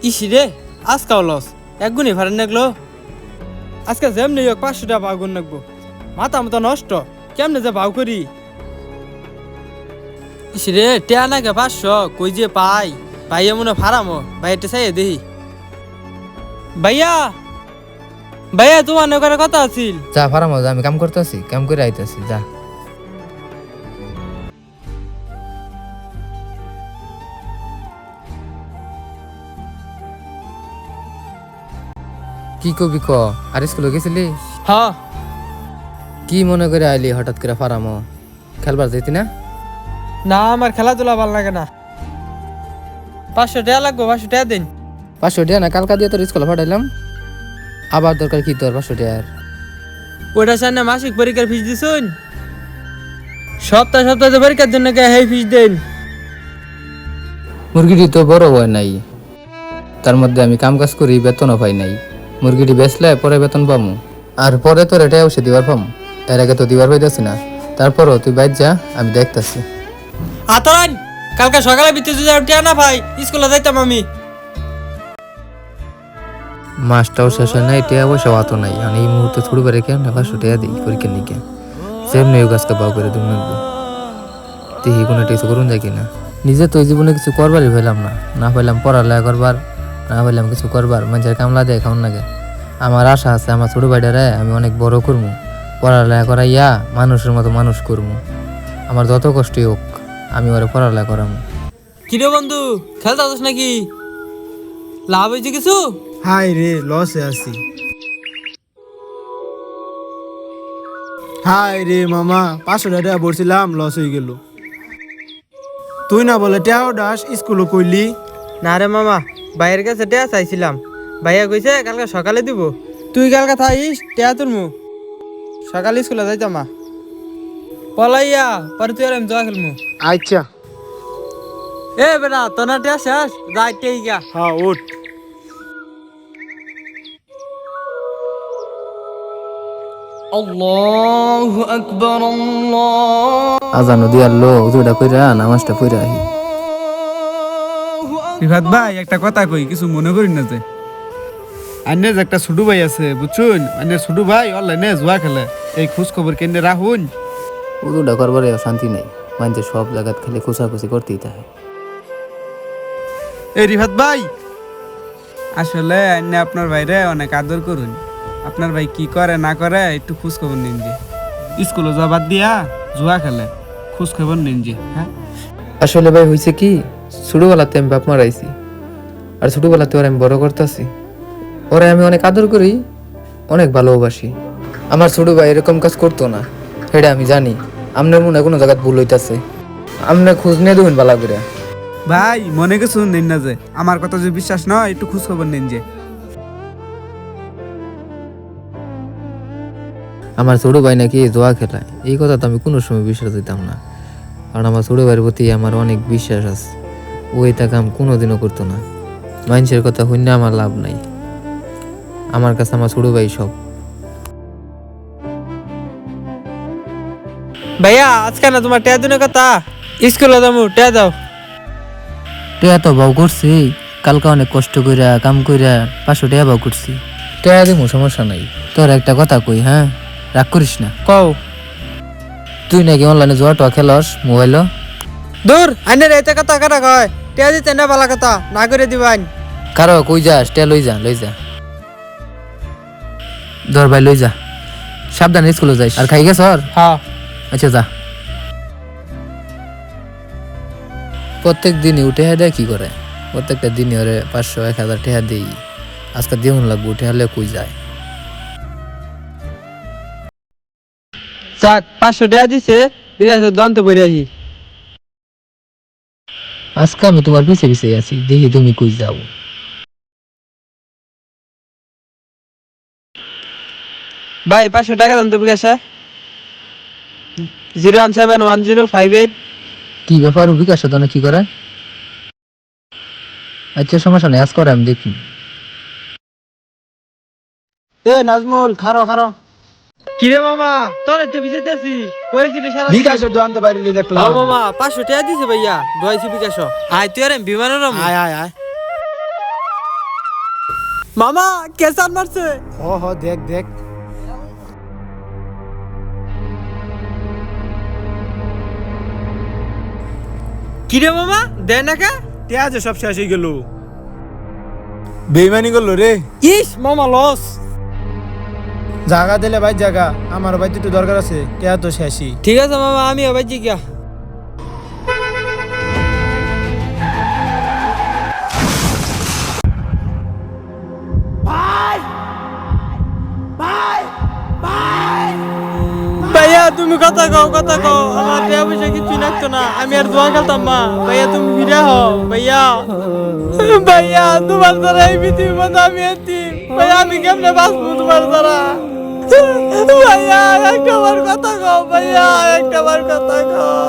EC রে আজকাও loss এক গুণে ভাড়া নাগলো আজকে যেমনি হোক 500 টাকা ভাগ গুণ নাগবো মাথা মতো নষ্ট কেমনে যে ভাও করি ইসি রে টেয়া নাগে 500 কই যে পাই ভাইয়া মনে ফারামো ভাইয়াটা চাই দেহি ভাইয়া ভাইয়া তোমার নগরের কথা আছিল যা ফারাম আমি কাম করতেছি কাম করে আইতাছি যা কি কবি ক আর স্কুলে গেছিলি হ্যাঁ কি মনে করে আইলি হঠাৎ করে ফারামো খেলবার যেতি না না আমার খেলাধুলা ভালো লাগে না 500 টাকা লাগবো 500 টাকা দিন 500 টাকা না কালকা দিয়ে তোর স্কুলে পাঠাইলাম আবার দরকার কি তোর 500 টাকার ওটা সামনে মাসিক পরীক্ষার ফিস দিছুন সপ্তাহ সপ্তাহে পরীক্ষার জন্য কে হেই ফিস দেন মুরগিটি তো বড় হয় নাই তার মধ্যে আমি কাম কাজ করি বেতনও পাই নাই মুরগিটি বেচলে পরে বেতন পামু আর পরে তোর এটাই অবশ্যই দিবার পামু এর আগে তো দিবার পাইতেছি না তারপরও তুই বাইর যা আমি দেখতেছি আতরান কালকে সকালে বিতে যদি টাকা না ভাই স্কুলে যাইতাম আমি মাসটাও শেষ হয় নাই টিয়া পয়সা অত নাই আর এই মুহূর্তে ছোট করে কেন 500 টাকা দিই পরীক্ষার নিকে সেমনি গাছটা বাউ করে তুমি নেবো দেখি কোনো কিছু করুন যায় কিনা নিজে তো জীবনে কিছু করবারই পেলাম না না পেলাম পড়ালেখা করবার না পেলাম কিছু করবার মানুষের কামলা দিয়ে খাওয়ান লাগে আমার আশা আছে আমার ছোট ভাইটারে আমি অনেক বড় করবো পড়ালেখা করাইয়া মানুষের মতো মানুষ করবো আমার যত কষ্টই হোক আমি ওরে পড়ালেখা করাবো কিরে বন্ধু খেলতে আসিস নাকি লাভ হয়েছে কিছু হাই রে লসে আছি হাই রে মামা 500 টাকা বলছিলাম লস হয়ে গেল তুই না বলে টেয়াও দাস স্কুলে কইলি না রে মামা ভাইয়ের কাছে টেয়া চাইছিলাম ভাইয়া কইছে কালকে সকালে দিব তুই কালকে থাইস টেয়া তুলমু সকালে স্কুলে যাইতাম মা পলাইয়া পরে তুই আর আমি জয়া খেলমু আচ্ছা এ বেটা তোর না টেয়া শেষ যাই টেই গা হ্যাঁ ওঠ আল্লাহু আকবার আল্লাহ আজানো দিয়ার লো উজুটা কইরা নামাজটা পড়ে আহি রিফাত ভাই একটা কথা কই কিছু মনে করি না যে আন্নের যে একটা ছোট ভাই আছে বুঝছুন আন্নের ছোট ভাই অনলাইনে জুয়া খেলে এই খোঁজ খবর কেন্দ্রে রাখুন উজুটা করবার শান্তি নেই মানুষের সব জায়গাত খালি খোঁচাখুচি করতেই থাকে এই রিফাত ভাই আসলে আন্নে আপনার ভাইরে অনেক আদর করুন আপনার ভাই কি করে না করে একটু খোঁজ খবর নিন যে স্কুলে যাবার দিয়া জুয়া খেলে খোঁজ খবর নিন যে হ্যাঁ আসলে ভাই হয়েছে কি ছোটবেলাতে আমি বাপ মারাইছি আর ছোটবেলাতে ওরা আমি বড় করতেছি ওরা আমি অনেক আদর করি অনেক ভালোবাসি আমার ছোট ভাই এরকম কাজ করতো না সেটা আমি জানি আপনার মনে হয় কোনো জায়গায় ভুল হইতাছে আপনার খোঁজ নিয়ে দেবেন ভালো করে ভাই মনে কিছু নিন না যে আমার কথা যে বিশ্বাস নয় একটু খোঁজ খবর নিন যে আমার ছোট ভাই নাকি জোয়া খেলায় এই কথা তো আমি কোনো সময় বিশ্বাস দিতাম না কারণ আমার ছোট ভাইয়ের প্রতি আমার অনেক বিশ্বাস আছে ও এটা কাম কোনোদিনও করতো না মানুষের কথা শুনে আমার লাভ নাই আমার কাছে আমার ছোট ভাই সব ভাইয়া আজকে না তোমার টেয়া দিনের কথা স্কুলে যাবো টেয়া দাও টেয়া তো বাউ করছি কালকে অনেক কষ্ট কইরা কাম কইরা 500 টাকা বাউ করছি টেয়া দিমু সমস্যা নাই তোর একটা কথা কই হ্যাঁ রাগ করিস না কও তুই নাকি অনলাইনে জুয়া টুয়া খেলস মোবাইলও দূর আইনের এতে কথা কাটা কয় টেয়া দিতে না ভালো কথা না করে দিবান কারো কই যাস টেয়া লই যা ধর ভাই লই যা সাবধানে স্কুলে যাইস আর খাই গেছ হ্যাঁ আচ্ছা যা প্রত্যেক দিনই উঠে দেয় কি করে প্রত্যেকটা দিনই ওরে 500-1000 টাকা দিই আজকে দিউন লাগবো উঠে হলে কই যায় যাক 500 টাকা দিছে দন্ত পড়ে আসি আজকে আমি তোমার পিছে পিছে আছি দেখি তুমি কই যাও ভাই 500 টাকা দন্ত পড়ে আসে 0171058 কি ব্যাপার বিকাশ তো কি করে আচ্ছা সমস্যা নেই আজ করে আমি দেখি এ নাজমুল খারো খারো কিরে মামা তোর এতে বিজেতেছি কইছিলি সারা বিকাশের দোকান তো বাইরে দেখলাম ও মামা 500 টাকা দিছে ভাইয়া দোয়াইছি বিকাশ আয় তুই আর বিমানের আয় আয় আয় মামা কেসান মারছে। হ দেখ দেখ। কিরে মামা দেয় না কে? টিয়া যে সব শেষ হয়ে গেল, বেইমানি করলো রে। ইস মামা লস। জায়গা দিলে ভাই জায়গা, আমার ভাই তো একটু দরকার আছে, টিয়া তো শেষই। ঠিক আছে মামা আমি আবার জিজ্ঞা। ভাইয়া তুমি কথা কও আমার টাকা পয়সা কিছু লাগতো না, আমি আর জোয়া খেলতাম মা। ভাইয়া তুমি ফিরে হও ভাইয়া। ভাইয়া তোমার দ্বারা এই পৃথিবীর মধ্যে আমি এতিম। ভাইয়া আমি কেমনে বাঁচবো তোমার দ্বারা? ভাইয়া একটা বার কথা কও ভাইয়া, একটা বার কথা কও।